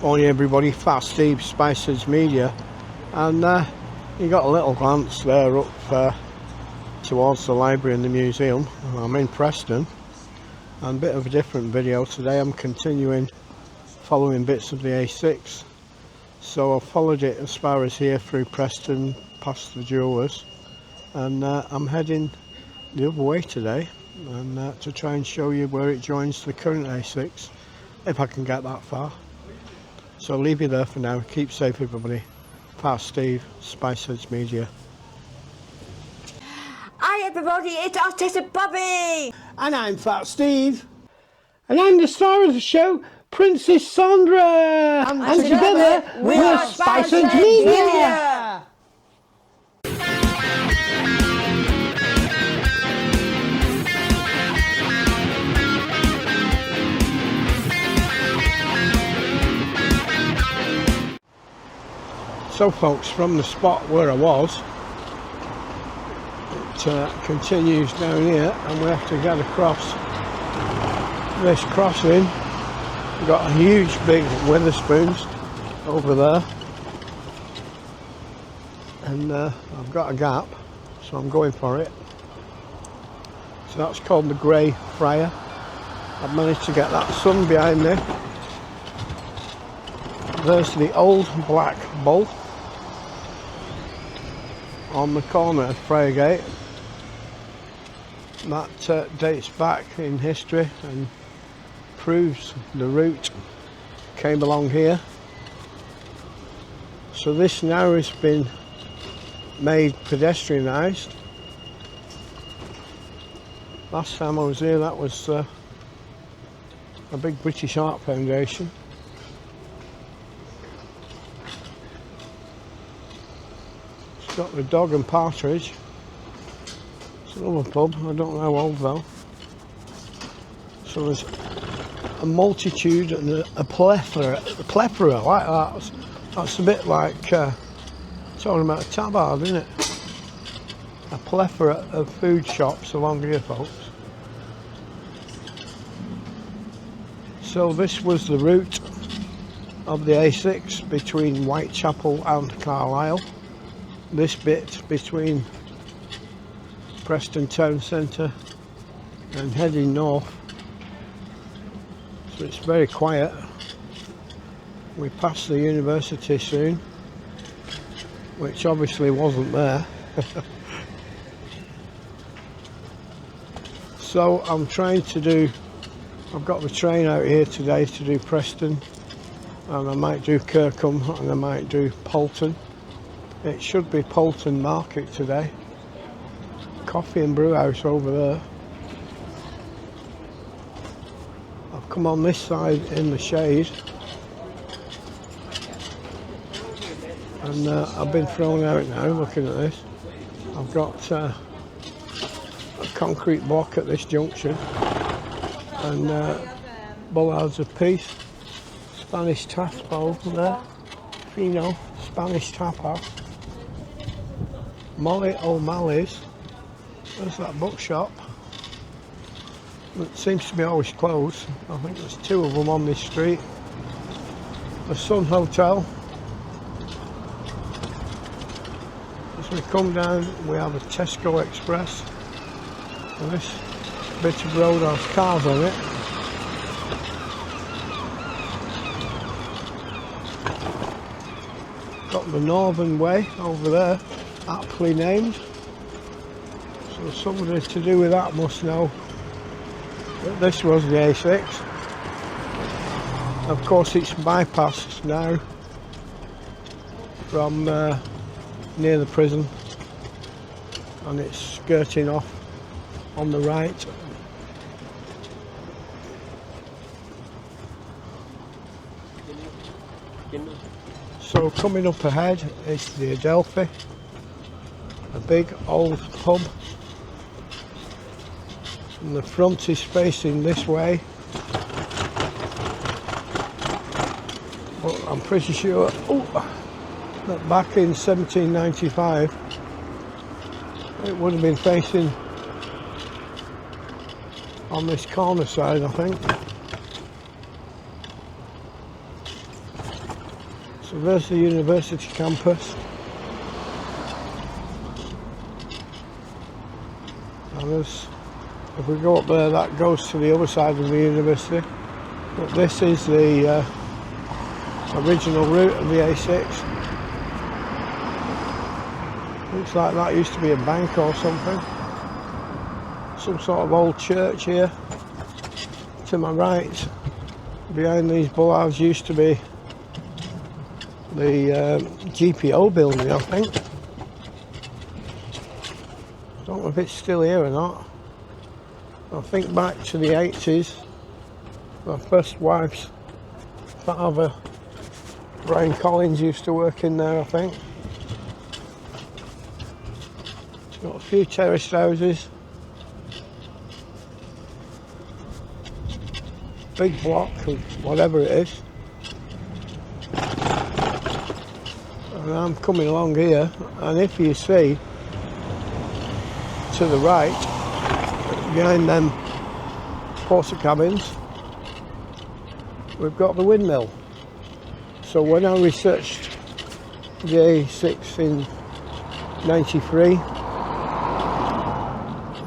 Morning everybody, Fat Steve, Spicehead-Media, and you got a little glance there up towards the library and the museum. I'm in Preston, and a bit of a different video today. I'm continuing following bits of the A6, so I followed it as far as here through Preston, past the jewellers, and I'm heading the other way today, and to try and show you where it joins the current A6, if I can get that far. So I'll leave you there for now. Keep safe everybody. Fat Steve, Spiceheads-Media. Hi everybody, it's Artist Bobby! And I'm Fat Steve. And I'm the star of the show, Princess Sandra. And together we're Spicehead-Media. So folks, from the spot where I was, it continues down here, and we have to get across this crossing. We've got a huge big Witherspoons over there, and I've got a gap, so I'm going for it. So that's called the Grey Friar. I've managed to get that sun behind me. There's the old Black Bull on the corner of Friargate. That dates back in history and proves the route came along here. So this now has been made pedestrianised. Last time I was here, that was a big British Art Foundation. Got the Dog and Partridge. It's another pub, I don't know how old though. So there's a multitude and a plethora like that. That's a bit like talking about a tabard, isn't it? A plethora of food shops along here, folks. So this was the route of the A6 between Whitechapel and Carlisle. This bit between Preston town centre and heading north, so it's very quiet. We pass the university soon, which obviously wasn't there. So I'm trying to do, I've got the train out here today to do Preston, and I might do Kirkham, and I might do Poulton. It should be Poulton Market today. Coffee and brew house over there. I've come on this side in the shade, and I've been thrown out now looking at this. I've got a concrete block at this junction, and bollards of peace, Spanish tap over there, Fino, Spanish tapa. Molly O'Malley's. There's that bookshop. It seems to be always closed. I think there's two of them on this street. The Sun Hotel. As we come down, we have a Tesco Express. And this bit of road has cars on it. Got the Northern Way over there, aptly named. So somebody to do with that must know that this was the A6. Of course it's bypassed now from near the prison, and it's skirting off on the right. So coming up ahead is the Adelphi, a big old pub, and the front is facing this way, but I'm pretty sure that back in 1795 it would have been facing on this corner side, I think. So there's the university campus. And there's, if we go up there, that goes to the other side of the university. But this is the original route of the A6. Looks like that used to be a bank or something. Some sort of old church here. To my right, behind these bollards, used to be the GPO building, I think. Don't know if it's still here or not. I think back to the 80s. My first wife's father, Brian Collins, used to work in there, I think. It's got a few terraced houses. Big block of whatever it is. And I'm coming along here, and if you see to the right, behind them porter cabins, we've got the windmill. So when I researched the A6 in '93,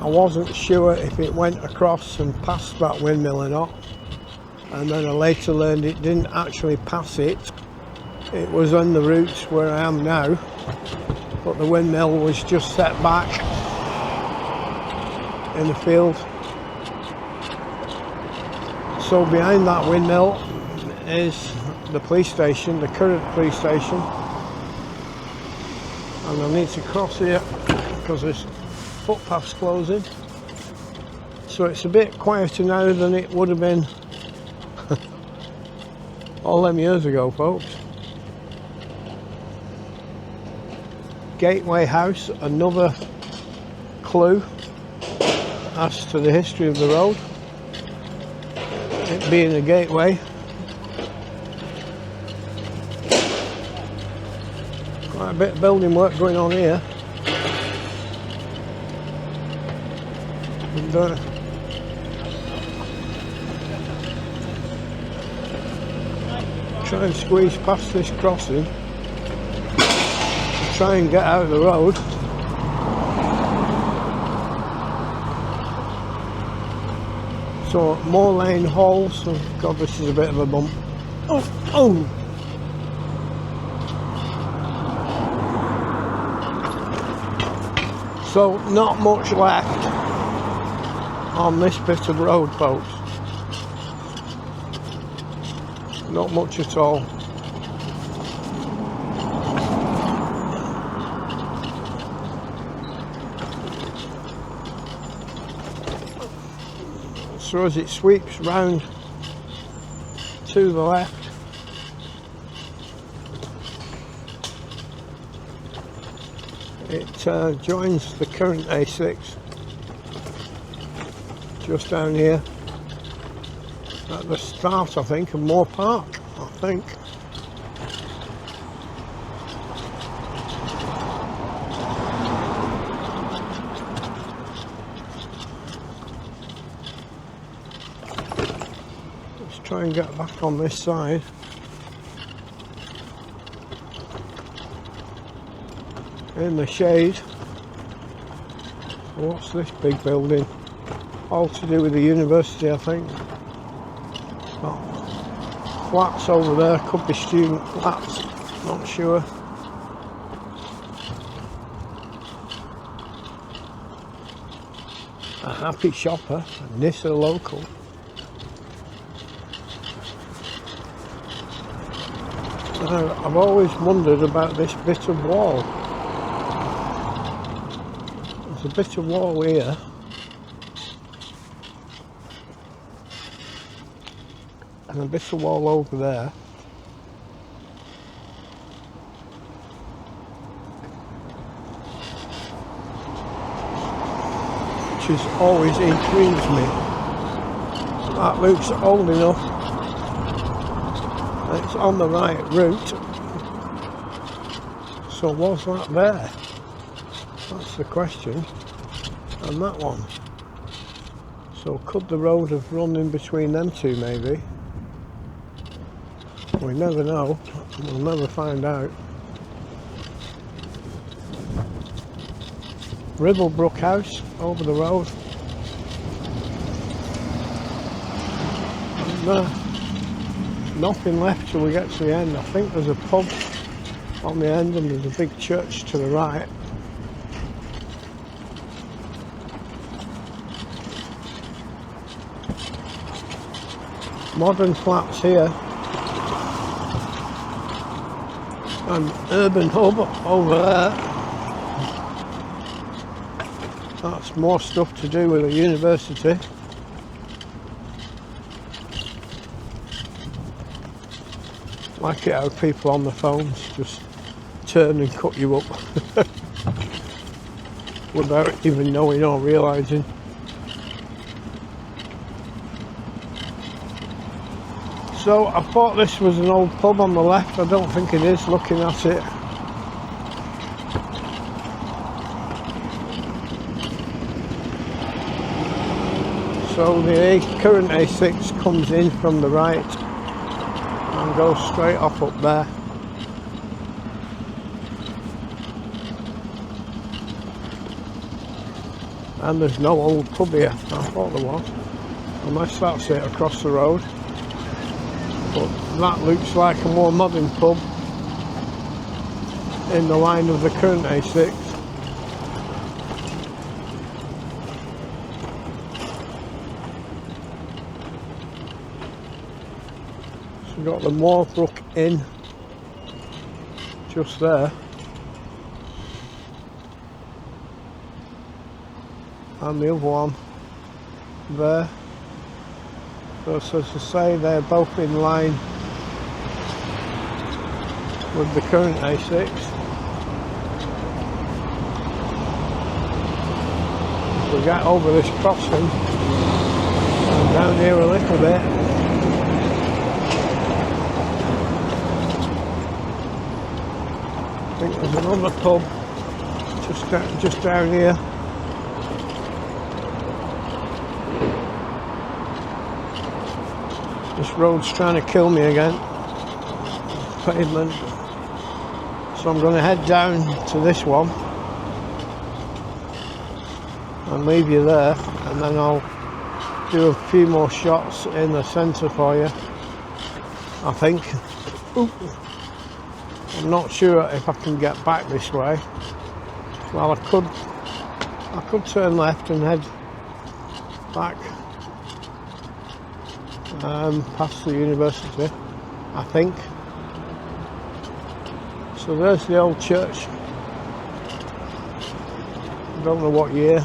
I wasn't sure if it went across and past that windmill or not, and then I later learned it didn't actually pass it. It was on the route where I am now, but the windmill was just set back in the field. So behind that windmill is the police station, the current police station, and I need to cross here because there's footpaths closing. So it's a bit quieter now than it would have been all them years ago, folks. Gateway House, another clue as to the history of the road, it being a gateway. Quite a bit of building work going on here. And, try and squeeze past this crossing, try and get out of the road. So more lane holes. Oh God, this is a bit of a bump. Oh. So not much left on this bit of road, folks. Not much at all. So as it sweeps round to the left, it joins the current A6 just down here at the start, I think, of Moore Park, I think. Let's try and get back on this side. In the shade. What's this big building? All to do with the university, I think. Oh, flats over there, could be student flats, not sure. A Happy Shopper, a Nissa local. Now, I've always wondered about this bit of wall. There's a bit of wall here. And a bit of wall over there. Which has always intrigued me. That looks old enough. It's on the right route. So was that there? That's the question. And that one. So could the road have run in between them two, maybe? We never know. We'll never find out. Ribblebrook House over the road. And, nothing left till we get to the end. I think there's a pub on the end and there's a big church to the right. Modern flats here. An urban hub over there. That's more stuff to do with the university. Like it how people on the phones just turn and cut you up without even knowing or realising. So I thought this was an old pub on the left. I don't think it is, looking at it. So the current A6 comes in from the right and goes straight off up there. And there's no old pub here. I thought there was, unless that's it across the road. But that looks like a more modern pub in the line of the current A6. So we've got the Moorbrook Inn just there. And the other one there. So as I say, they're both in line with the current A6. We get over this crossing and down here a little bit. I think there's another pub just down here. This road's trying to kill me again, pavement. So I'm going to head down to this one and leave you there, and then I'll do a few more shots in the centre for you, I think. Ooh. I'm not sure if I can get back this way. Well, I could turn left and head back past the university, I think. So there's the old church. I don't know what year.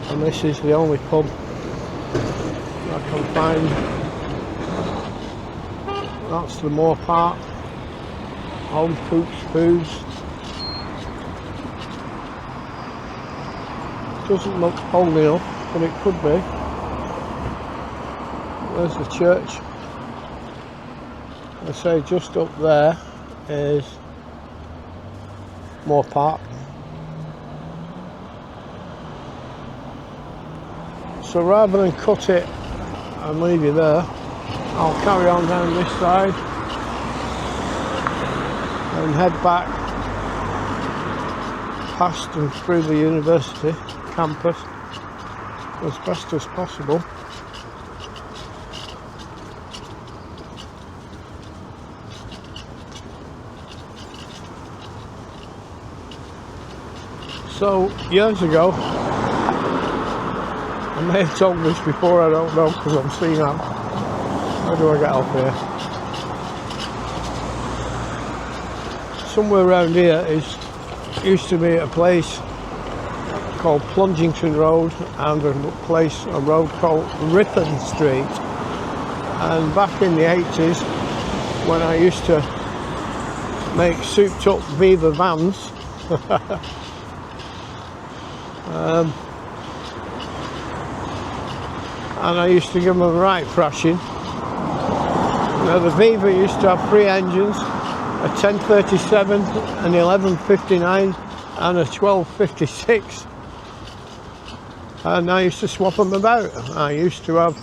And this is the only pub I can find. That's the Moor Park. Home Cooks Foods. Doesn't look old enough, but it could be. There's the church. I say just up there is Moor Park. So rather than cut it and leave you there, I'll carry on down this side and head back past and through the university campus as best as possible. So years ago, I may have told this before, I don't know, because I'm senile. How do I get off here? Somewhere around here used to be a place called Plungington Road and a road called Ripon Street. And back in the 80s, when I used to make souped up Viva vans, and I used to give them a right thrashing. Now the Viva used to have 3 engines, a 1037, an 1159 and a 1256, and I used to swap them about. I used to have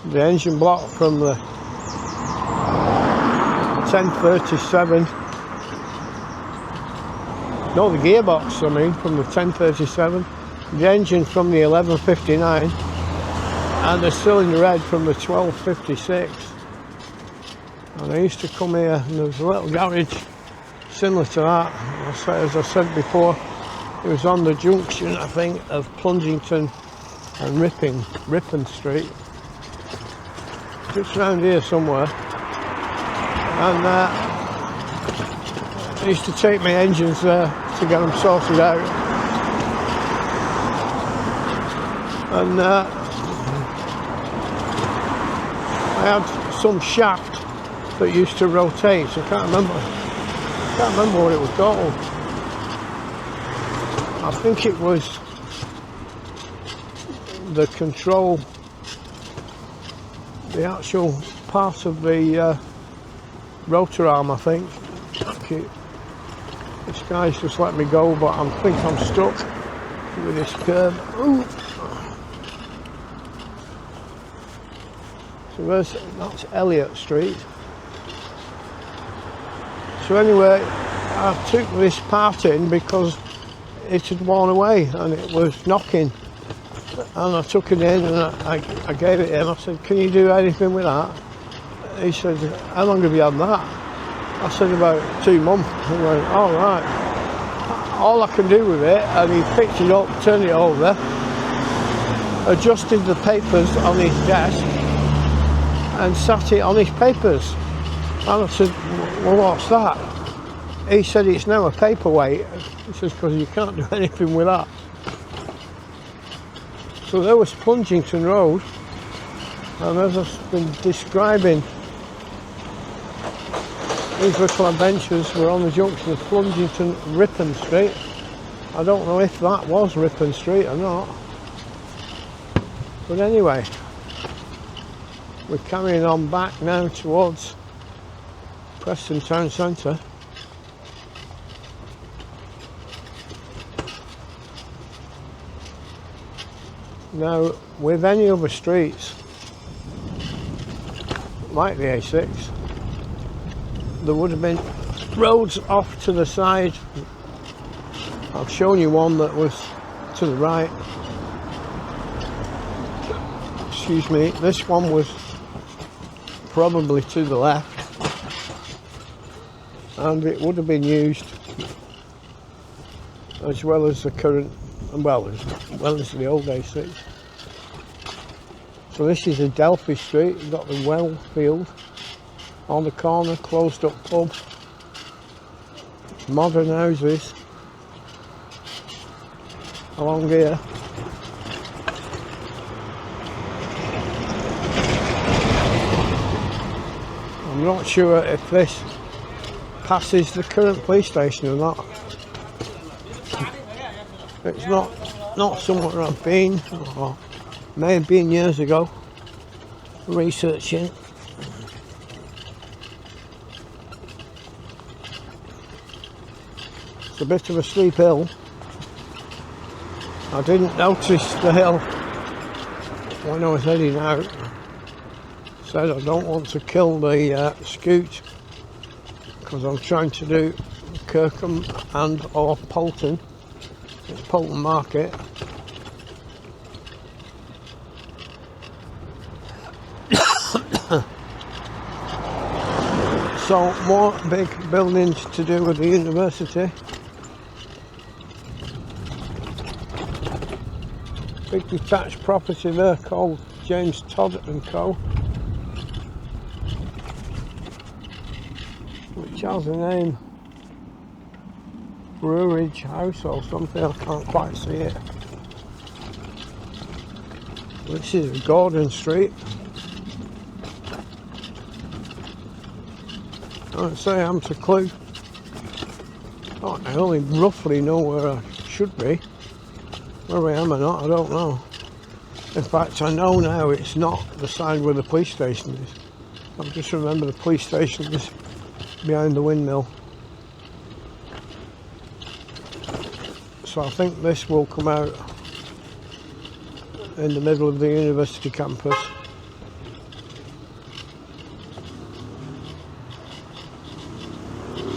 the engine block from the 1037. No, the gearbox, I mean, from the 1037. The engine from the 1159. And the cylinder head from the 1256. And I used to come here and there was a little garage similar to that. As I said before, it was on the junction, I think, of Plungington and Ripon Street. Just around here somewhere. And I used to take my engines there to get them sorted out. And I had some shaft that used to rotate. I can't remember what it was called. I think it was the control, the actual part of the rotor arm, I think. Okay. This guy's just let me go, but I think I'm stuck with this curb. Ooh. So that's Elliott Street. So anyway, I took this part in because it had worn away and it was knocking. And I took it in and I gave it him. I said, can you do anything with that? He said, how long have you had that? I said, about 2 months. He went, all right. All I can do with it, and he picked it up, turned it over, adjusted the papers on his desk, and sat it on his papers. And I said, well, what's that? He said, it's now a paperweight. He says, because you can't do anything with that. So there was Plungington Road, and as I've been describing, these little adventures were on the junction of Plungington Ripon Street. I don't know if that was Ripon Street or not. But anyway, we're carrying on back now towards Preston Town Centre. Now, with any other streets, like the A6, there would have been roads off to the side. I've shown you one that was to the right. Excuse me, this one was probably to the left. And it would have been used as well as the current, well as the old A6. So this is a Delphi Street. You've got the well field on the corner, closed up pub, modern houses along here. I'm not sure if this passes the current police station or not. It's not somewhere I've been, or may have been years ago, researching. It's a bit of a steep hill. I didn't notice the hill when I was heading out. Said I don't want to kill the scoot because I'm trying to do Kirkham and or Polton. It's Polton Market. So more big buildings to do with the university. Big detached property there called James Todd and Co, which has a name, Breweridge House or something. I can't quite see it. This is Gordon Street. I'd say I'm to clue. Oh, I only roughly know where I should be. Where I am or not, I don't know. In fact, I know now it's not the side where the police station is. I just remember the police station is behind the windmill. So I think this will come out in the middle of the university campus.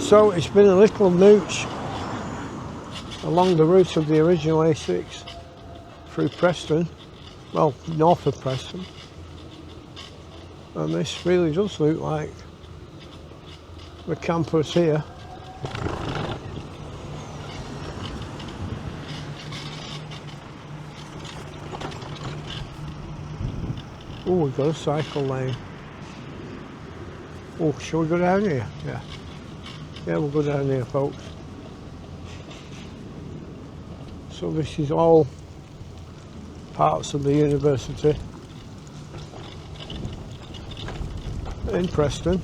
So it's been a little mooch along the route of the original A6 through Preston, well, north of Preston, and this really does look like the campus here. Oh, we've got a cycle lane. Oh, shall we go down here? Yeah. Yeah, we'll go down here, folks. So this is all parts of the university in Preston.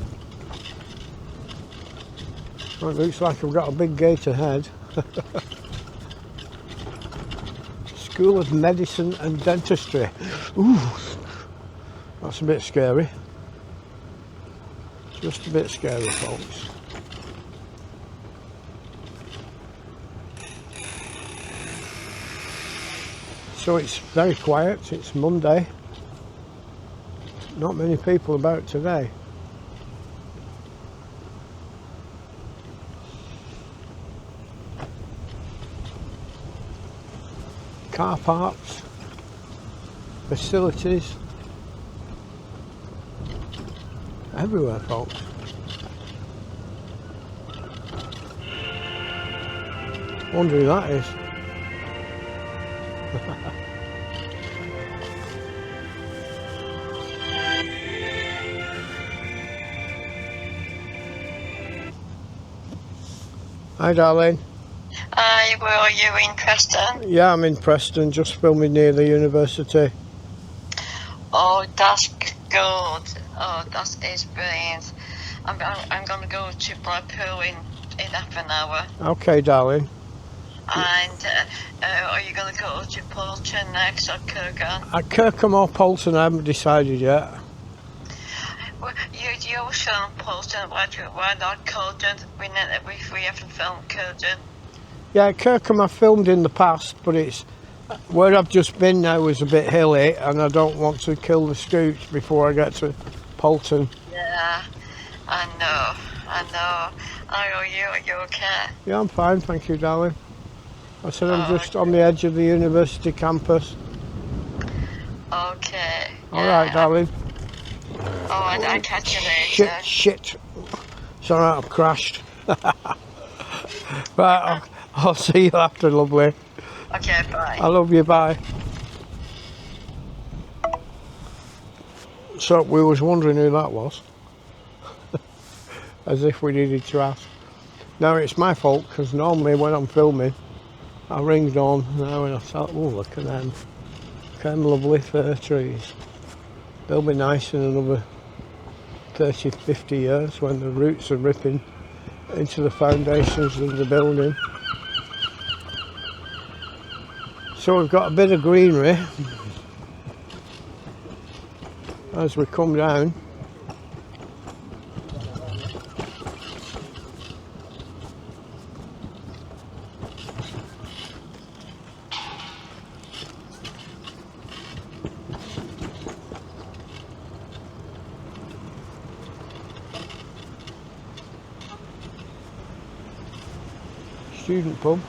Well, it looks like I've got a big gate ahead. School of Medicine and Dentistry. Ooh, that's a bit scary. Just a bit scary, folks. So it's very quiet, it's Monday. Not many people about today. Car parks, facilities, everywhere, folks. Wonder who that is. Hi, darling. Hi, where are you, in Preston? Yeah, I'm in Preston, just filming near the university. Oh, that's good. Oh, that is brilliant. I'm going to go to Blackpool in half an hour. Okay, darling. And are you going to go to Bolton next or Kirkham? At Kirkham or Bolton, I haven't decided yet. Well, you're from Bolton, why not Kirkham? We haven't filmed Kirkham. Yeah, Kirkham I've filmed in the past, but it's where I've just been now is a bit hilly, and I don't want to kill the scoots before I get to Bolton. Yeah, I know. How are you? Are you okay? Yeah, I'm fine, thank you, darling. I said I'm just on the edge of the university campus. Okay. All right, darling. Oh, I'll catch you later. Shit. It's all right, I've crashed. Right, I'll see you after, lovely. Okay, bye. I love you, bye. So we was wondering who that was. As if we needed to ask. Now it's my fault, because normally when I'm filming, I ringed on now and I thought, oh, look at them. Them lovely fir trees. They'll be nice in another 30, 50 years when the roots are ripping into the foundations of the building. So we've got a bit of greenery as we come down. Student pub,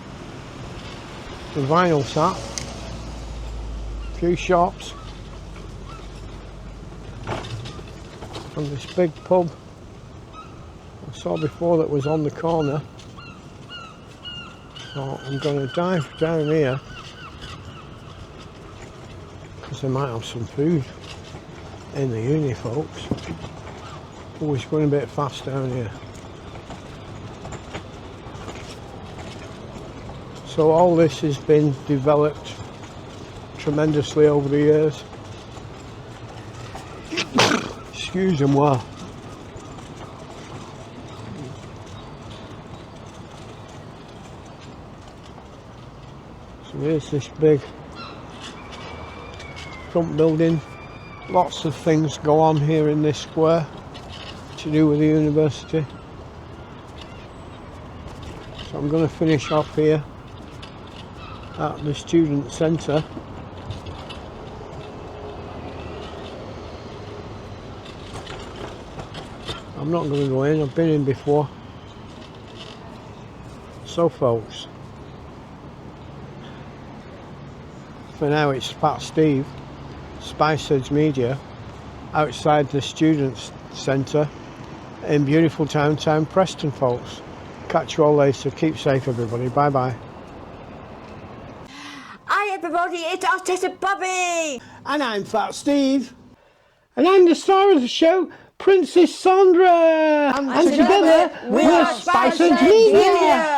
the vinyl shop, a few shops, and this big pub I saw before that was on the corner. So I'm going to dive down here because they might have some food in the uni, folks. Oh, it's going a bit fast down here. So all this has been developed tremendously over the years. Excuse them, wow. So here's this big front building. Lots of things go on here in this square to do with the university. So I'm going to finish off here at the student centre. I'm not going to go in, I've been in before. So folks, for now it's Pat Steve, Spiceheads-Media, outside the Students' Centre in beautiful town Preston, folks. Catch you all later. Keep safe, everybody. Bye bye. Hi everybody, it's Arteta Bobby. And I'm Fat Steve. And I'm the star of the show, Princess Sandra. And together, we're Spicehead-Media.